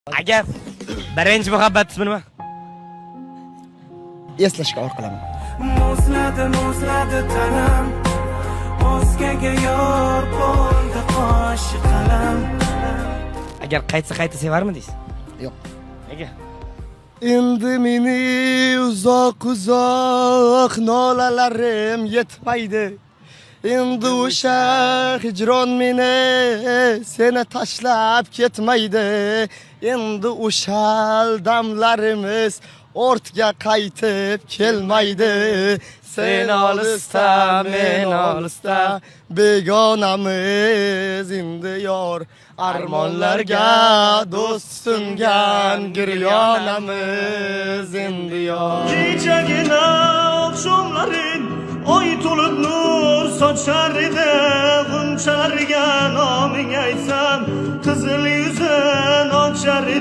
Aka, birinchi muhabbat ismi nima? Eslashga or qilaman. Muzladi tanam, o'zgaga yor bo'ldi qoshi qalam. Agar qayta sevarmidingiz? Yo'q. Nega? Endi meni uzoq nolalarim yetmaydi. Endi o'sha hijron meni seni tashlab ketmaydi. Endi o'sha damlarimiz ortga qaytib kelmaydi. Sen olisda, men olisda, begonamiz endi yor. Armonlarga do'st sungan giryonamiz endi yor. Kechagina oqshomlarin oy to'lib nur sochar edi, g'unchalarga noming aytsam qizil yuzin ochar edi.